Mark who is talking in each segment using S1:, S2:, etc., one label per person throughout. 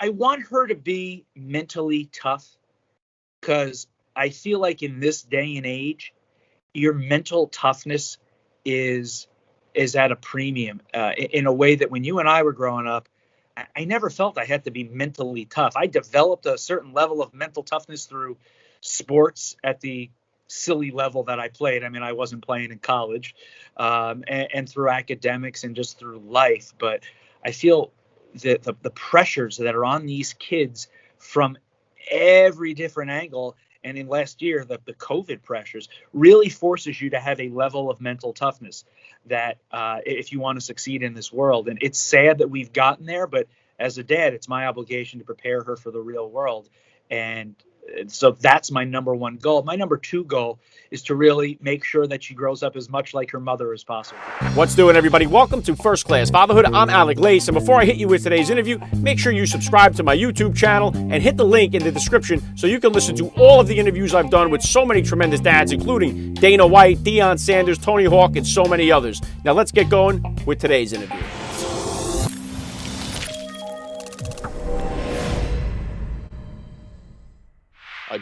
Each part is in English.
S1: I want her to be mentally tough, because I feel like in this day and age, your mental toughness is at a premium, in a way that when you and I were growing up, I never felt I had to be mentally tough. I developed a certain level of mental toughness through sports at the silly level that I played. I mean, I wasn't playing in college, and through academics and just through life. But I feel that the pressures that are on these kids from every different angle, and in last year, the COVID pressures really forces you to have a level of mental toughness that, if you want to succeed in this world. And it's sad that we've gotten there, but as a dad, it's my obligation to prepare her for the real world. And so that's my number one goal. My number two goal is to really make sure that she grows up as much like her mother as possible.
S2: What's doing, everybody? Welcome to First Class Fatherhood. I'm Alec Lace, and before I hit you with today's interview, make sure you subscribe to my YouTube channel and hit the link in the description so you can listen to all of the interviews I've done with so many tremendous dads, including Dana White, Deion Sanders, Tony Hawk, and so many others. Now let's get going with today's interview.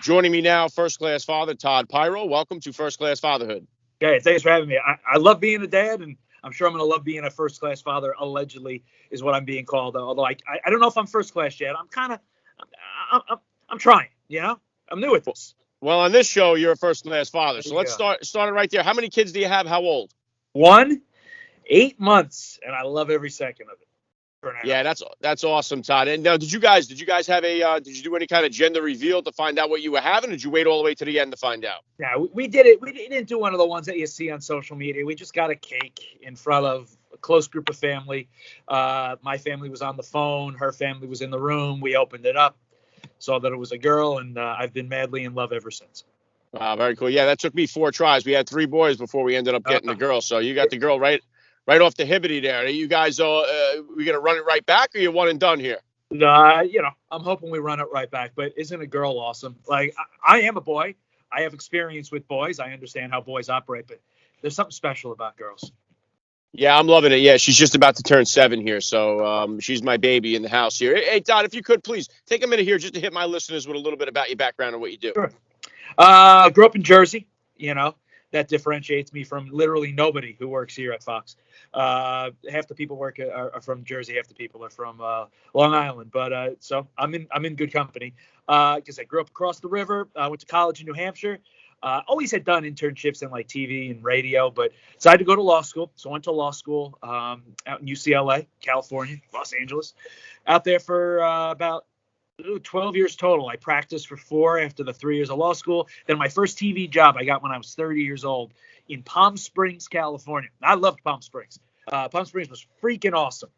S2: Joining me now, First Class Father Todd Piro. Welcome to First Class Fatherhood.
S1: Okay, thanks for having me. I love being a dad, and I'm sure I'm going to love being a first class father. Allegedly, is what I'm being called. Although I don't know if I'm first class yet. I'm trying. You know, I'm new at this.
S2: Well, on this show, you're a first class father. So let's start it right there. How many kids do you have? How old?
S1: 1, 8 months, and I love every second of it.
S2: Yeah, that's awesome, Todd. And now, did you guys have did you do any kind of gender reveal to find out what you were having, or did you wait all the way to the end to find out?
S1: Yeah, we did it. We didn't do one of the ones that you see on social media. We just got a cake in front of a close group of family. My family was on the phone. Her family was in the room. We opened it up, saw that it was a girl, and I've been madly in love ever since.
S2: Wow, very cool. Yeah, that took me 4 tries. We had 3 boys before we ended up getting the girl. So you got the girl right off the hibbity there. Are you guys we gonna run it right back, or you one and done here?
S1: I'm hoping we run it right back. But isn't a girl awesome? Like, I am a boy. I have experience with boys. I understand how boys operate, but there's something special about girls.
S2: Yeah, I'm loving it. Yeah, she's just about to turn 7 here, so she's my baby in the house here. Hey, Todd, if you could please take a minute here just to hit my listeners with a little bit about your background and what you do.
S1: Sure. Grew up in Jersey. That differentiates me from literally nobody who works here at Fox. Half the people are from Jersey, half the people are from Long Island. But so I'm in good company, because I grew up across the river. I went to college in New Hampshire. Always had done internships in like TV and radio, but decided to go to law school. So I went to law school out in UCLA, California, Los Angeles. Out there for about 12 years total. I practiced for 4 after the 3 years of law school. Then my first TV job I got when I was 30 years old in Palm Springs, California. I loved Palm Springs. Palm Springs was freaking awesome.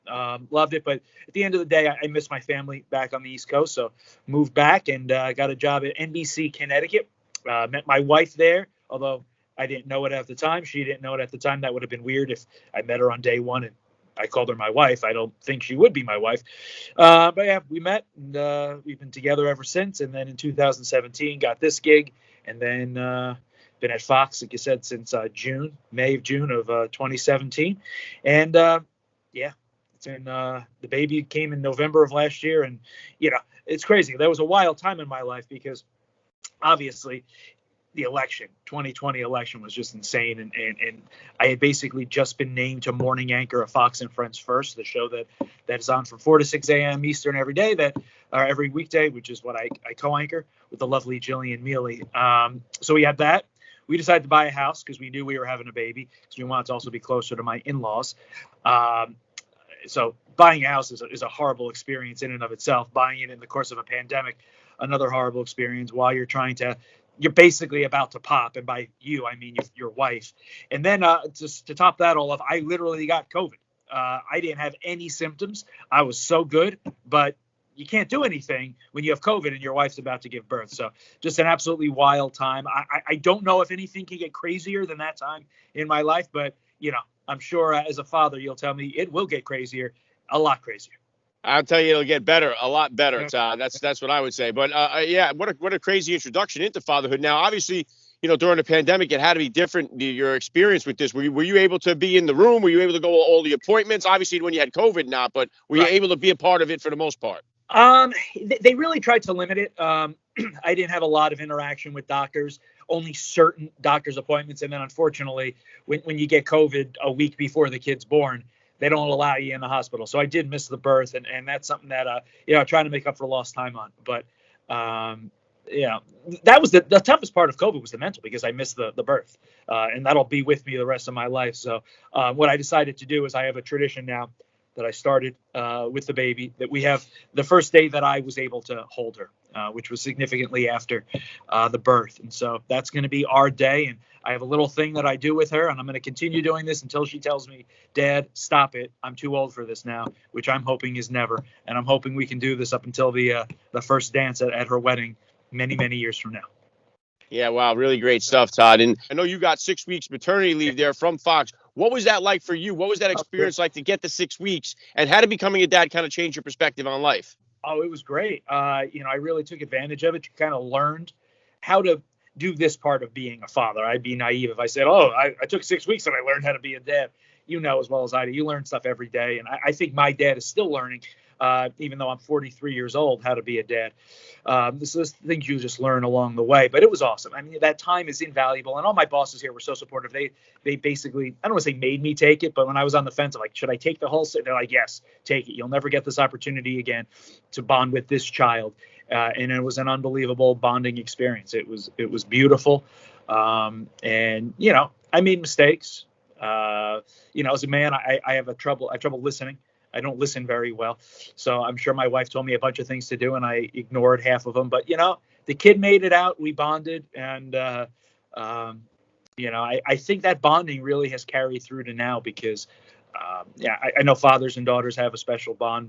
S1: Loved it. But at the end of the day, I missed my family back on the East Coast. So moved back and got a job at NBC Connecticut. Met my wife there, although I didn't know it at the time. She didn't know it at the time. That would have been weird if I met her on day one and I called her my wife. I don't think she would be my wife. But yeah, we met, and we've been together ever since. And then in 2017, got this gig, and then been at Fox, like you said, since May of June of 2017. And it's in the baby came in November of last year. And, it's crazy. There was a wild time in my life because obviously the 2020 election was just insane. And I had basically just been named to morning anchor of Fox and Friends First, the show that is on from 4 to 6 a.m. Eastern every day, every weekday, which is what I co-anchor with the lovely Jillian Mealy. So we had that. We decided to buy a house because we knew we were having a baby, because we wanted to also be closer to my in-laws. So buying a house is a horrible experience in and of itself. Buying it in the course of a pandemic, another horrible experience while you're basically about to pop. And by you, I mean your wife. And then just to top that all off, I literally got COVID. I didn't have any symptoms. I was so good, but you can't do anything when you have COVID and your wife's about to give birth. So just an absolutely wild time. I don't know if anything can get crazier than that time in my life, but I'm sure as a father, you'll tell me it will get crazier, a lot crazier.
S2: I'll tell you, it'll get better, a lot better, Todd. That's what I would say. But what a crazy introduction into fatherhood. Now, obviously, during the pandemic, it had to be different. Your experience with this, were you able to be in the room? Were you able to go to all the appointments? Obviously, when you had COVID, not. But were you able to be a part of it for the most part?
S1: They really tried to limit it. I didn't have a lot of interaction with doctors, only certain doctor's appointments. And then unfortunately, when you get COVID a week before the kid's born, they don't allow you in the hospital. So I did miss the birth, and that's something that, trying to make up for lost time on. But, that was the toughest part of COVID was the mental, because I missed the birth, and that'll be with me the rest of my life. So what I decided to do is I have a tradition now that I started with the baby, that we have the first day that I was able to hold her, which was significantly after the birth. And so that's going to be our day. And I have a little thing that I do with her, and I'm going to continue doing this until she tells me, Dad, stop it. I'm too old for this now, which I'm hoping is never. And I'm hoping we can do this up until the first dance at her wedding many, many years from now.
S2: Yeah, wow, really great stuff, Todd. And I know you got 6 weeks maternity leave there from Fox. What was that like for you? What was that experience like to get the 6 weeks? And how did becoming a dad kind of change your perspective on life?
S1: Oh, it was great. I really took advantage of it. You kind of learned how to do this part of being a father. I'd be naive if I said, I took 6 weeks and I learned how to be a dad. You know as well as I do. You learn stuff every day. And I think my dad is still learning, even though I'm 43 years old, how to be a dad. This is things you just learn along the way. But it was awesome. I mean, that time is invaluable. And all my bosses here were so supportive. They basically, I don't want to say made me take it, but when I was on the fence, I'm like, should I take the whole set? They're like, yes, take it. You'll never get this opportunity again to bond with this child. And it was an unbelievable bonding experience. It was beautiful. And, I made mistakes. As a man, I have trouble listening. I don't listen very well. So I'm sure my wife told me a bunch of things to do and I ignored half of them. But, the kid made it out. We bonded. And, I think that bonding really has carried through to now because, I know fathers and daughters have a special bond,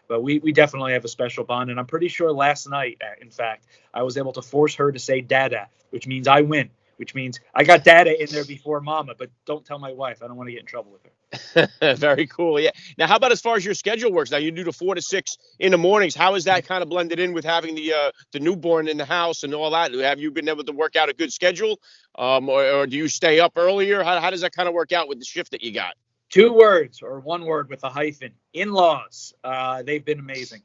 S1: but we definitely have a special bond. And I'm pretty sure last night, in fact, I was able to force her to say dada, which means I win. Which means I got dada in there before mama, but don't tell my wife. I don't want to get in trouble with
S2: her. Very cool. Yeah. Now, how about as far as your schedule works? Now, you do the 4 to 6 in the mornings. How is that kind of blended in with having the newborn in the house and all that? Have you been able to work out a good schedule, or do you stay up earlier? How does that kind of work out with the shift that you got?
S1: 2 words or 1 word with a hyphen. In-laws. They've been amazing.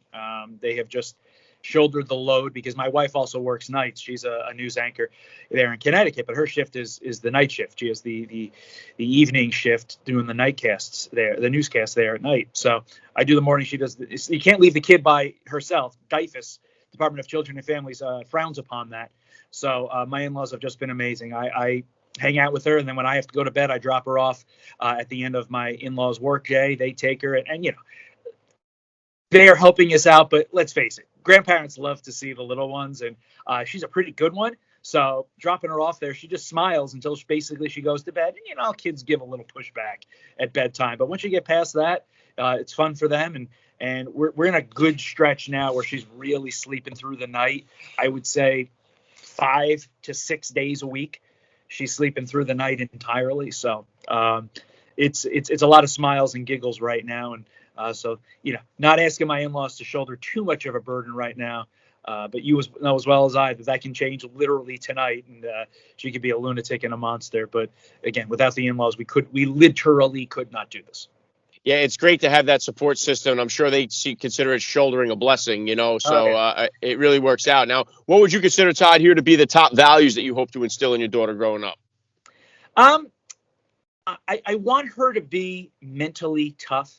S1: They have just shouldered the load because my wife also works nights. She's a news anchor there in Connecticut, but her shift is the night shift. She has the evening shift doing the nightcasts there, the newscasts there at night. So I do the morning. She does. You can't leave the kid by herself. DIFAS, Department of Children and Families, frowns upon that. So my in-laws have just been amazing. I hang out with her, and then when I have to go to bed, I drop her off at the end of my in-laws' work day. They take her, and they are helping us out. But let's face it, grandparents love to see the little ones, and she's a pretty good one. So dropping her off there, she just smiles until she goes to bed. And, kids give a little pushback at bedtime. But once you get past that, it's fun for them. And we're in a good stretch now where she's really sleeping through the night. I would say 5 to 6 days a week. She's sleeping through the night entirely. So it's a lot of smiles and giggles right now. And so, not asking my in-laws to shoulder too much of a burden right now. But you know as well as I that can change literally tonight. And she could be a lunatic and a monster. But again, without the in-laws, we literally could not do this.
S2: Yeah, it's great to have that support system. I'm sure they consider it shouldering a blessing, so it really works out. Now, what would you consider, Todd, here to be the top values that you hope to instill in your daughter growing up?
S1: I want her to be mentally tough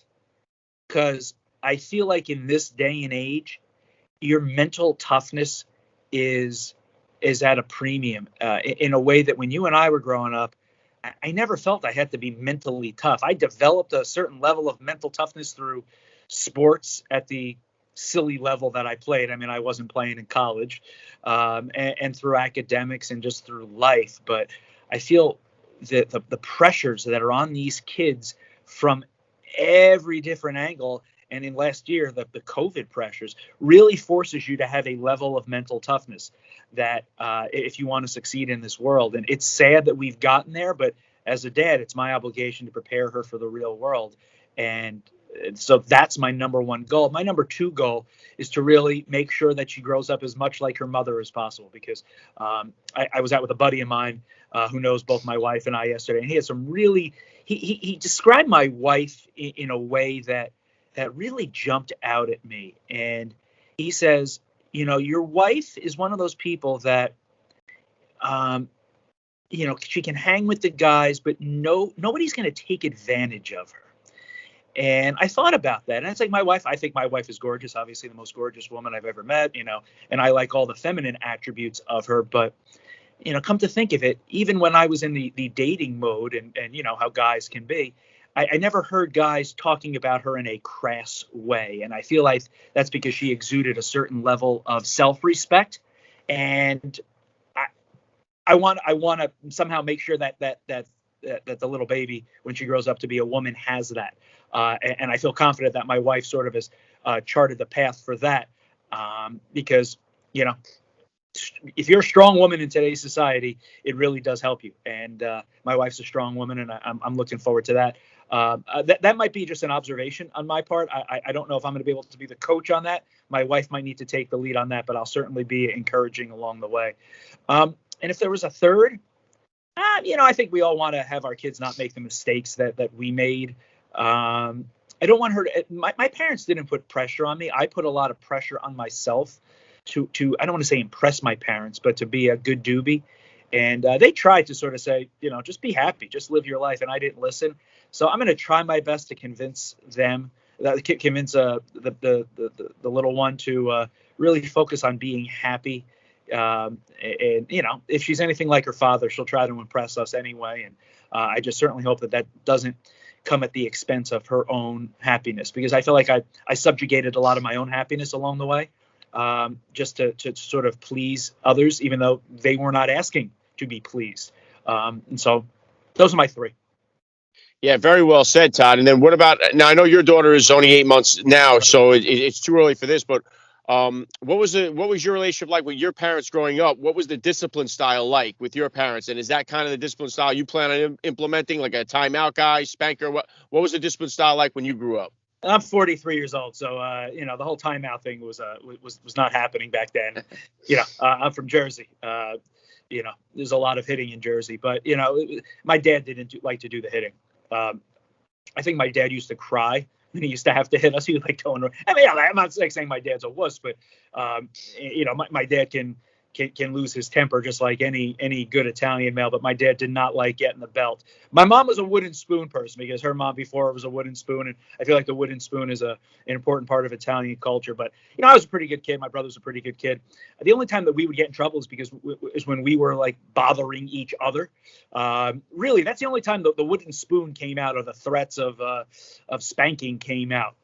S1: because I feel like in this day and age, your mental toughness is at a premium in a way that when you and I were growing up, I never felt I had to be mentally tough. I developed a certain level of mental toughness through sports at the silly level that I played. I mean, I wasn't playing in college, and through academics and just through life. But I feel that the pressures that are on these kids from every different angle, and in last year, the COVID pressures really forces you to have a level of mental toughness that if you want to succeed in this world. And it's sad that we've gotten there, but as a dad, it's my obligation to prepare her for the real world. And so that's my number 1 goal. My number 2 goal is to really make sure that she grows up as much like her mother as possible, because I was out with a buddy of mine who knows both my wife and I yesterday, and he had some really, he described my wife in a way that really jumped out at me. And He says, your wife is one of those people that, she can hang with the guys, but nobody's going to take advantage of her. And I thought about that. And it's like I think my wife is gorgeous, obviously the most gorgeous woman I've ever met, and I like all the feminine attributes of her. But, come to think of it, even when I was in the dating mode and how guys can be, I never heard guys talking about her in a crass way. And I feel like that's because she exuded a certain level of self-respect. And I want to somehow make sure that the little baby, when she grows up to be a woman, has that. And I feel confident that my wife sort of has charted the path for that, because, if you're a strong woman in today's society, it really does help you. And my wife's a strong woman, and I'm looking forward to that. That might be just an observation on my part. I don't know if I'm going to be able to be the coach on that. My wife might need to take the lead on that, but I'll certainly be encouraging along the way. And if there was a third, I think we all want to have our kids not make the mistakes that we made. I don't want her to. My parents didn't put pressure on me. I put a lot of pressure on myself to I don't want to say impress my parents, but to be a good doobie. And they tried to sort of say, just be happy, just live your life. And I didn't listen. So I'm going to try my best to convince them, convince the little one to really focus on being happy. And if she's anything like her father, she'll try to impress us anyway. And I just certainly hope that doesn't come at the expense of her own happiness, because I feel like I subjugated a lot of my own happiness along the way, just to sort of please others, even though they were not asking to be pleased. And so those are my three.
S2: Yeah, very well said, Todd. And then what about, now I know your daughter is only 8 months now, so it's too early for this, but what was your relationship like with your parents growing up? What was the discipline style like with your parents? And is that kind of the discipline style you plan on implementing, like a timeout guy, spanker? What was the discipline style like when you grew up?
S1: I'm 43 years old, so the whole timeout thing was not happening back then. I'm from Jersey. There's a lot of hitting in Jersey, but my dad didn't like to do the hitting. I think my dad used to cry when he used to have to hit us. He was like going, I'm not saying my dad's a wuss, but my dad can lose his temper just like any good Italian male. But my dad did not like getting the belt. My mom was a wooden spoon person, because her mom before was a wooden spoon, and I feel like the wooden spoon is an important part of Italian culture. But I was a pretty good kid. My brother was a pretty good kid. The only time that we would get in trouble is when we were like bothering each other. Really, that's the only time the wooden spoon came out, or the threats of spanking came out.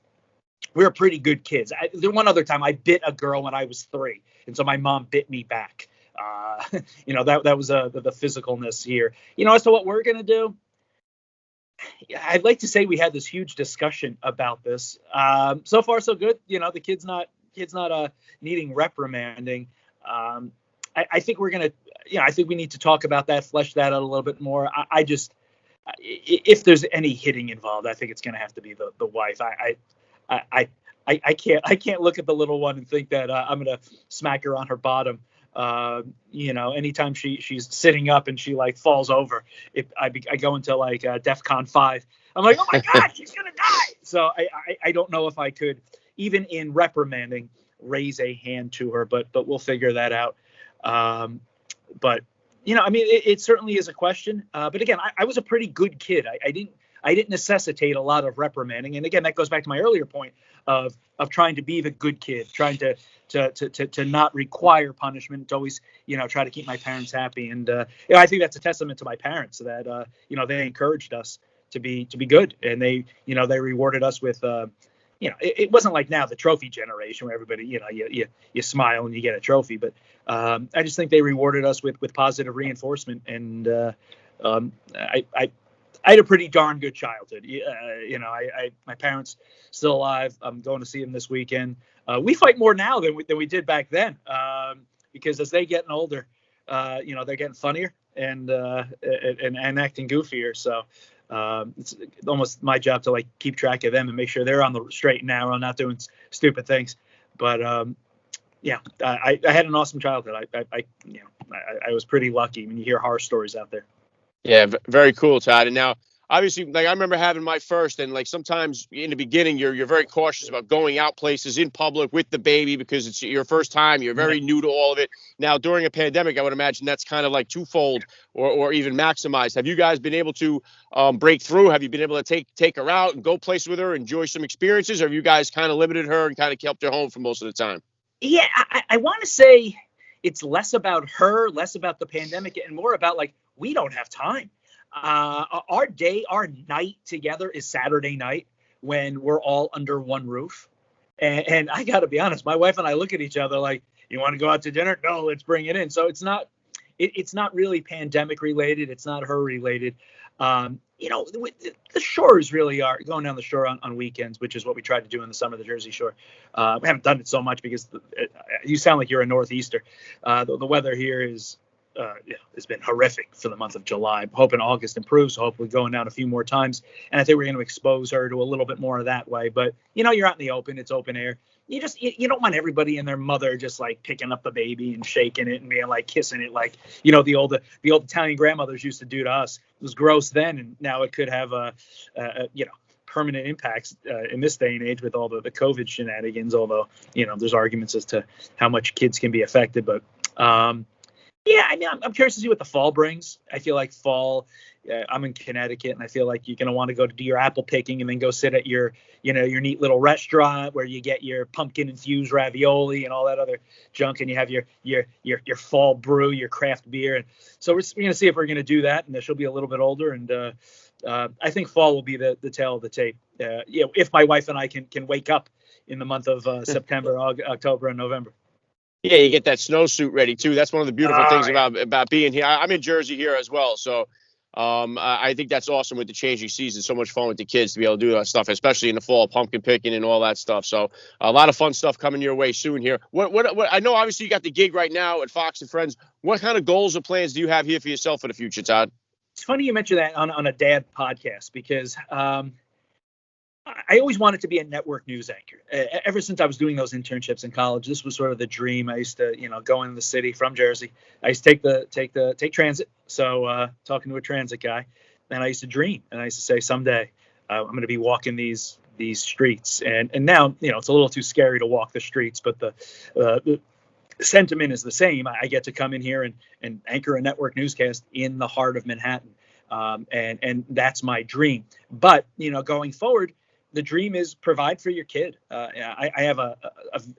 S1: We were pretty good kids. The one other time I bit a girl when I was 3. And so my mom bit me back. That was the physicalness here. As to what we're going to do, I'd like to say we had this huge discussion about this. So far, so good. The kid's not needing reprimanding. I think we're going to, I think we need to talk about that, flesh that out a little bit more. I just, if there's any hitting involved, I think it's going to have to be the wife. I can't look at the little one and think that I'm going to smack her on her bottom. Anytime she's sitting up and she like falls over, I go into like DEFCON 5. I'm like, oh my God, she's going to die. So I don't know if I could, even in reprimanding, raise a hand to her, but we'll figure that out. But it certainly is a question. But again, I was a pretty good kid. I didn't necessitate a lot of reprimanding. And again, that goes back to my earlier point of trying to be the good kid, trying to not require punishment, to always, try to keep my parents happy. And, I think that's a testament to my parents that, they encouraged us to be good. And they rewarded us with, it wasn't like now the trophy generation where everybody, you smile and you get a trophy. But I just think they rewarded us with positive reinforcement. And I had a pretty darn good childhood. My parents still alive. I'm going to see them this weekend. We fight more now than we did back then, because as they getting older, they're getting funnier and acting goofier. So it's almost my job to like keep track of them and make sure they're on the straight and narrow, not doing stupid things. But I had an awesome childhood. I was pretty lucky. I mean, you hear horror stories out there.
S2: Yeah, very cool, Todd. And now obviously, like I remember having my first, and like sometimes in the beginning, you're very cautious about going out places in public with the baby because it's your first time. You're very new to all of it. Now, during a pandemic, I would imagine that's kind of like twofold or even maximized. Have you guys been able to break through? Have you been able to take her out and go places with her, enjoy some experiences, or have you guys kind of limited her and kind of kept her home for most of the time?
S1: Yeah, I want to say it's less about her, less about the pandemic, and more about like we don't have time. Our night together is Saturday night when we're all under one roof. And I got to be honest, my wife and I look at each other like, you want to go out to dinner? No, let's bring it in. So it's not really pandemic related. It's not her related. The shores really are going down the shore on weekends, which is what we tried to do in the summer, the Jersey Shore. We haven't done it so much because you sound like you're a Northeaster. The weather here it's been horrific for the month of July. I'm hoping August improves, so hopefully going down a few more times. And I think we're going to expose her to a little bit more of that way. But, you're out in the open. It's open air. You don't want everybody and their mother just like picking up the baby and shaking it and being like kissing it like, the old Italian grandmothers used to do to us. It was gross then, and now it could have permanent impacts in this day and age with all the COVID shenanigans, although, there's arguments as to how much kids can be affected. But yeah, I mean, I'm curious to see what the fall brings. I feel like fall, I'm in Connecticut, and I feel like you're going to want to go to do your apple picking and then go sit at your neat little restaurant where you get your pumpkin infused ravioli and all that other junk, and you have your fall brew, your craft beer. And so we're going to see if we're going to do that, and she'll be a little bit older. And I think fall will be the tail of the tape. If my wife and I can wake up in the month of September, October, and November.
S2: Yeah, you get that snowsuit ready too. That's one of the beautiful things about being here. I'm in Jersey here as well, so I think that's awesome with the changing season. So much fun with the kids to be able to do that stuff, especially in the fall, pumpkin picking and all that stuff. So a lot of fun stuff coming your way soon here. What I know, obviously, you got the gig right now at Fox and Friends. What kind of goals or plans do you have here for yourself for the future, Todd?
S1: It's funny you mentioned that on a dad podcast because I always wanted to be a network news anchor. Ever since I was doing those internships in college, this was sort of the dream. I used to, go in the city from Jersey. I used to take transit. So talking to a transit guy, and I used to dream, and I used to say someday I'm going to be walking these streets. And now, it's a little too scary to walk the streets, but the sentiment is the same. I get to come in here and anchor a network newscast in the heart of Manhattan, and that's my dream. But going forward, the dream is provide for your kid. I have a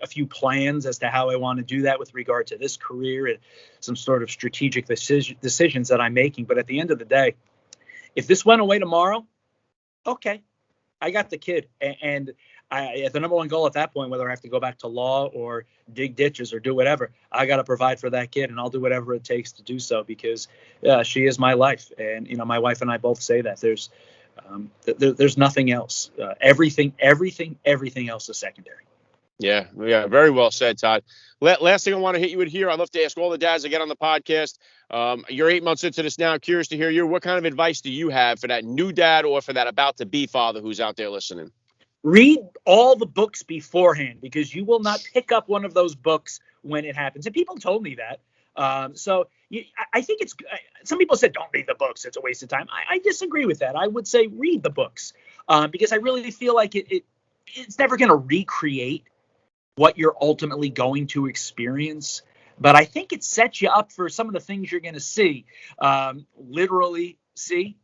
S1: few plans as to how I want to do that with regard to this career and some sort of strategic decisions that I'm making. But at the end of the day, if this went away tomorrow, okay, I got the kid. And the number one goal at that point, whether I have to go back to law or dig ditches or do whatever, I got to provide for that kid, and I'll do whatever it takes to do so because she is my life. And, my wife and I both say that there's nothing else. Everything else is secondary.
S2: Yeah, very well said, Todd. Last thing I want to hit you with here, I'd love to ask all the dads that get on the podcast. You're 8 months into this now. Curious to hear you. What kind of advice do you have for that new dad or for that about-to-be father who's out there listening?
S1: Read all the books beforehand because you will not pick up one of those books when it happens. And people told me that. I think some people said, don't read the books. It's a waste of time. I disagree with that. I would say read the books because I really feel like it's never going to recreate what you're ultimately going to experience. But I think it sets you up for some of the things you're going to see, literally see,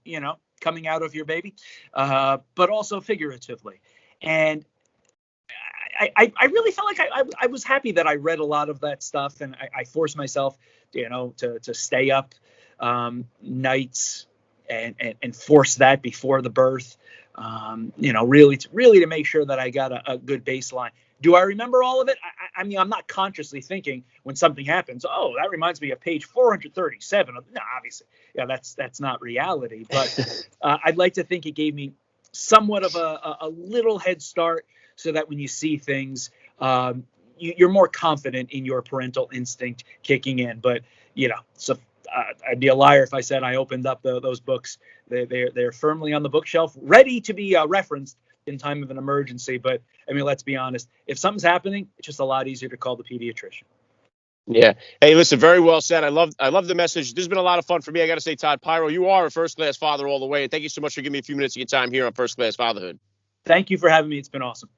S1: coming out of your baby, but also figuratively. And I really felt like I was happy that I read a lot of that stuff, and I forced myself, to stay up nights and force that before the birth, really to make sure that I got a good baseline. Do I remember all of it? I mean, I'm not consciously thinking when something happens, oh, that reminds me of page 437. No, obviously, that's not reality. But I'd like to think it gave me somewhat of a little head start so that when you see things, you're more confident in your parental instinct kicking in. But, so I'd be a liar if I said I opened up those books. They're firmly on the bookshelf, ready to be referenced in time of an emergency. But I mean, let's be honest, if something's happening, it's just a lot easier to call the pediatrician.
S2: Yeah. Hey, listen, very well said. I love the message. This has been a lot of fun for me. I got to say, Todd Piro, you are a first class father all the way. And thank you so much for giving me a few minutes of your time here on First Class Fatherhood.
S1: Thank you for having me. It's been awesome.